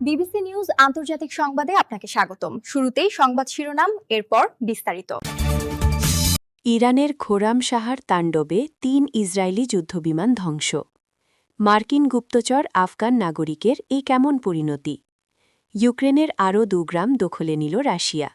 BBC news আন্তর্জাতিক সংবাদে আপনাকে স্বাগতম। শুরুতেই সংবাদ শিরোনাম, এরপর বিস্তারিত। ইরানের খোরাম শাহার তাণ্ডবে ৩ ইসরায়েলি যুদ্ধবিমান ধ্বংস। মার্কিন গুপ্তচর আফগান নাগরিকের এই কেমন পরিণতি? ইউক্রেনের আরও ২ গ্রাম দখলে নিল রাশিয়া।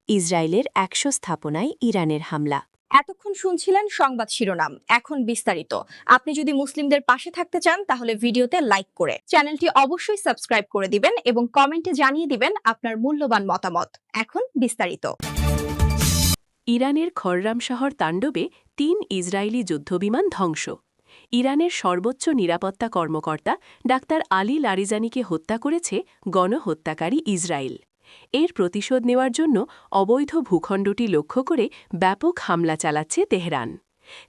ইসরায়েলের ১০০ স্থাপনায় ইরানের হামলা। এতক্ষণ শুনছিলেন সংবাদ শিরোনাম, এখন বিস্তারিত। আপনি যদি মুসলিমদের পাশে থাকতে চান তাহলে ভিডিওতে লাইক করে চ্যানেলটি অবশ্যই সাবস্ক্রাইব করে দিবেন এবং কমেন্টে জানিয়ে দিবেন আপনার মূল্যবান মতামত। এখন বিস্তারিত। ইরানের খররাম শহর তাণ্ডবে ৩ ইসরায়েলি যুদ্ধবিমান ধ্বংস। ইরানের সর্বোচ্চ নিরাপত্তা কর্মকর্তা ডাক্তার আলী লারিজানিকে হত্যা করেছে গণহত্যাকারী ইসরায়েল। এর প্রতিশোধ নেওয়ার জন্য অবৈধ ভূখণ্ডটি লক্ষ্য করে ব্যাপক হামলা চালাচ্ছে তেহরান।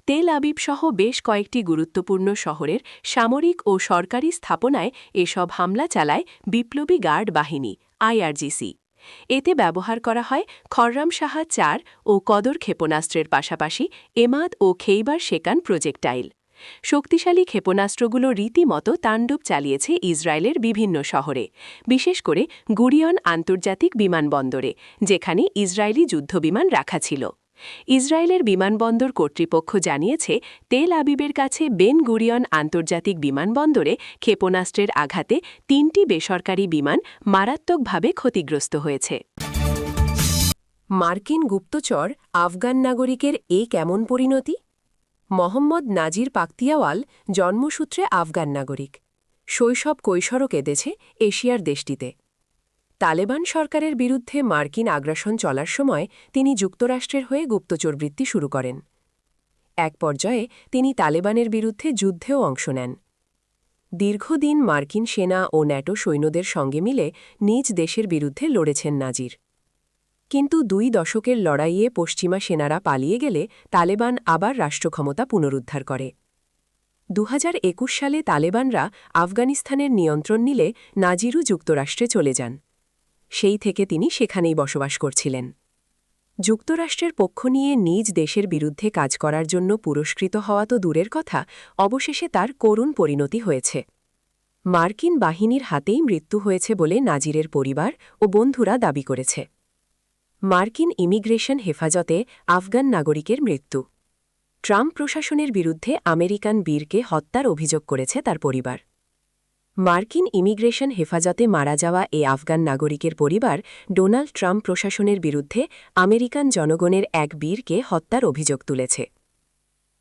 তেল আবিব সহ বেশ কয়েকটি গুরুত্বপূর্ণ শহরের সামরিক ও সরকারি স্থাপনায় এসব হামলা চালায় বিপ্লবী গার্ড বাহিনী আইআরজিসি। এতে ব্যবহার করা হয় খররাম শাহ ৪ ও কদর ক্ষেপণাস্ত্রের পাশাপাশি এমাদ ও খেইবার শেকান প্রজেক্টাইল। শক্তিশালী ক্ষেপণাস্ত্রগুলো রীতিমতো তাণ্ডব চালিয়েছে ইসরায়েলের বিভিন্ন শহরে, বিশেষ করে গুরিয়ন আন্তর্জাতিক বিমানবন্দরে, যেখানে ইসরায়েলি যুদ্ধবিমান রাখা ছিল। ইসরায়েলের বিমানবন্দর কর্তৃপক্ষ জানিয়েছে, তেল আবিবের কাছে বেন গুরিয়ন আন্তর্জাতিক বিমানবন্দরে ক্ষেপণাস্ত্রের আঘাতে ৩টি বেসরকারি বিমান মারাত্মকভাবে ক্ষতিগ্রস্ত হয়েছে। মার্কিন গুপ্তচর আফগান নাগরিকের কেমন পরিণতি? মোহাম্মদ নাজির পাকতিয়াওয়াল জন্মসূত্রে আফগান নাগরিক। শৈশব কৈশোরও কেঁদেছে এশিয়ার দেশটিতে। তালেবান সরকারের বিরুদ্ধে মার্কিন আগ্রাসন চলার সময় তিনি যুক্তরাষ্ট্রের হয়ে গুপ্তচরবৃত্তি শুরু করেন। এক পর্যায়ে তিনি তালেবানের বিরুদ্ধে যুদ্ধেও অংশ নেন। দীর্ঘদিন মার্কিন সেনা ও ন্যাটো সৈন্যদের সঙ্গে মিলে নিজ দেশের বিরুদ্ধে লড়েছেন নাজির। কিন্তু ২ দশকের লড়াইয়ে পশ্চিমা সেনারা পালিয়ে গেলে তালেবান আবার রাষ্ট্রক্ষমতা পুনরুদ্ধার করে। ২০২১ সালে তালেবানরা আফগানিস্তানের নিয়ন্ত্রণ নিলে নাজিরও যুক্তরাষ্ট্রে চলে যান। সেই থেকে তিনি সেখানেই বসবাস করছিলেন। যুক্তরাষ্ট্রের পক্ষ নিয়ে নিজ দেশের বিরুদ্ধে কাজ করার জন্য পুরস্কৃত হওয়া তো দূরের কথা, অবশেষে তার করুণ পরিণতি হয়েছে। মার্কিন বাহিনীর হাতেই মৃত্যু হয়েছে বলে নাজিরের পরিবার ও বন্ধুরা দাবি করেছে। মার্কিন ইমিগ্রেশন হেফাজতে আফগান নাগরিকের মৃত্যু। ট্রাম্প প্রশাসনের বিরুদ্ধে আমেরিকান বীরকে হত্যার অভিযোগ করেছে তার পরিবার। মার্কিন ইমিগ্রেশন হেফাজতে মারা যাওয়া আফগান নাগরিকের পরিবার ডোনাল্ড ট্রাম্প প্রশাসনের বিরুদ্ধে আমেরিকান জনগণের এক বীরকে হত্যার অভিযোগ তুলেছে।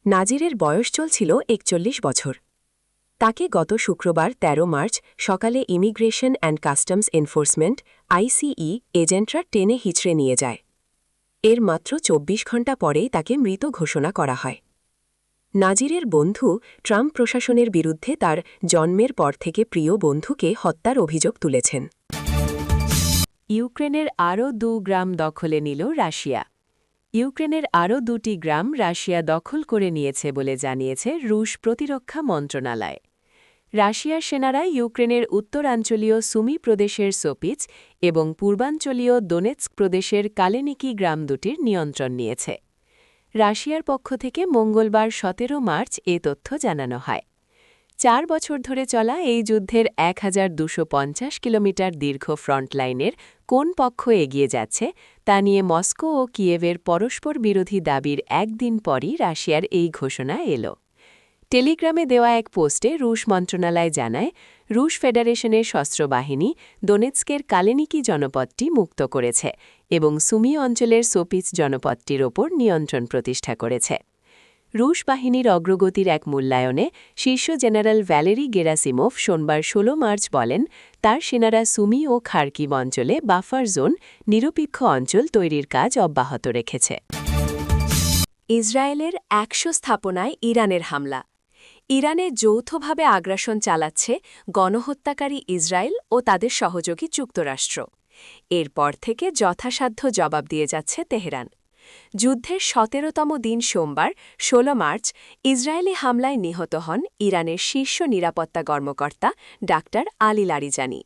নাজিরের বয়স চলছিল ৪১ বছর। তাকে গত শুক্রবার ১৩ মার্চ সকালে immigration and customs enforcement ICE এজেন্টরা টেনে হিচড়ে নিয়ে যায়। এর মাত্র ২৪ ঘণ্টা পরেই তাকে মৃত ঘোষণা করা হয়। নাজিরের বন্ধু ট্রাম্প প্রশাসনের বিরুদ্ধে তার জন্মের পর থেকে প্রিয় বন্ধুকে হত্যার অভিযোগ তুলেছেন। ইউক্রেনের আরও ২ গ্রাম দখলে নিল রাশিয়া। ইউক্রেনের আরও ২টি গ্রাম রাশিয়া দখল করে নিয়েছে বলে জানিয়েছে রুশ প্রতিরক্ষা মন্ত্রণালয়। রাশিয়ার সেনারা ইউক্রেনের উত্তরাঞ্চলীয় সুমি প্রদেশের সোপিচ এবং পূর্বাঞ্চলীয় দোনেৎস্ক প্রদেশের কালেনিকি গ্রাম দুটির নিয়ন্ত্রণ নিয়েছে। রাশিয়ার পক্ষ থেকে মঙ্গলবার ১৭ মার্চ এ তথ্য জানানো হয়। ৪ বছর ধরে চলা এই যুদ্ধের ১,২৫০ কিলোমিটার দীর্ঘ ফ্রন্টলাইনের কোন পক্ষ এগিয়ে যাচ্ছে তা নিয়ে মস্কো ও কিয়েভের পরস্পর বিরোধী দাবির একদিন পরই রাশিয়ার এই ঘোষণা এল। টেলিগ্রামে দেওয়া এক পোস্টে রুশ মন্ত্রণালয় জানায়, রুশ ফেডারেশনের সশস্ত্র বাহিনী দোনেৎস্কের কালেনিকি জনপদটি মুক্ত করেছে এবং সুমি অঞ্চলের সোপিচ জনপদটির ওপর নিয়ন্ত্রণ প্রতিষ্ঠা করেছে। রুশ বাহিনীর অগ্রগতির এক মূল্যায়নে শীর্ষ জেনারেল ভ্যালেরি গেরাসিমোভ সোমবার ১৬ মার্চ বলেন, তার সেনারা সুমি ও খার্কিভ অঞ্চলে বাফার জোন নিরপেক্ষ অঞ্চল তৈরির কাজ অব্যাহত রেখেছে। ইসরায়েলের ১০০ স্থাপনায় ইরানের হামলা। ইরানে যৌথভাবে আগ্রাসন চালাচ্ছে গণহত্যাকারী ইসরায়েল ও তাদের সহযোগী যুক্তরাষ্ট্র। এরপর থেকে যথাসাধ্য জবাব দিয়ে যাচ্ছে তেহরান। যুদ্ধের ১৭তম দিন সোমবার ১৬ মার্চ ইসরায়েলি হামলায় নিহত হন ইরানের শীর্ষ নিরাপত্তা কর্মকর্তা ডাক্তার আলী লারিজানি।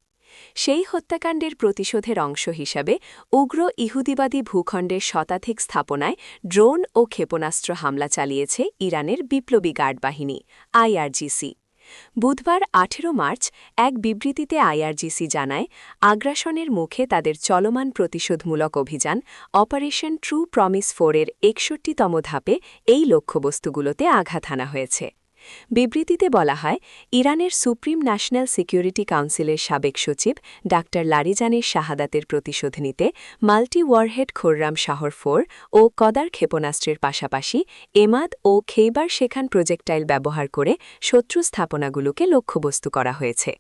সেই হত্যাকাণ্ডের প্রতিশোধের অংশ হিসাবে উগ্র ইহুদিবাদী ভূখণ্ডের শতাধিক স্থাপনায় ড্রোন ও ক্ষেপণাস্ত্র হামলা চালিয়েছে ইরানের বিপ্লবী গার্ড বাহিনী আইআরজিসি। বুধবার 18 মার্চ এক বিবৃতিতে আইআরজিসি জানায়, আগ্রাসনের মুখে তাদের চলমান প্রতিশোধমূলক অভিযান অপারেশন ট্রু প্রমিস 4-এর 61তম ধাপে এই লক্ষ্যবস্তুগুলোতে আঘাত হানা হয়েছে। বিবৃতিতে বলা হয়, ইরানের সুপ্রিম ন্যাশনাল সিকিউরিটি কাউন্সিলের সাবেক সচিব ডা লারিজানের শাহাদাতের প্রতিশোধ নিতে মাল্টি ওয়ারহেড খোররাম শাহর 4 ও কদার ক্ষেপণাস্ত্রের পাশাপাশি এমাদ ও খেইবার শেখান প্রজেক্টাইল ব্যবহার করে শত্রু স্থাপনাগুলোকে লক্ষ্যবস্তু করা হয়েছে।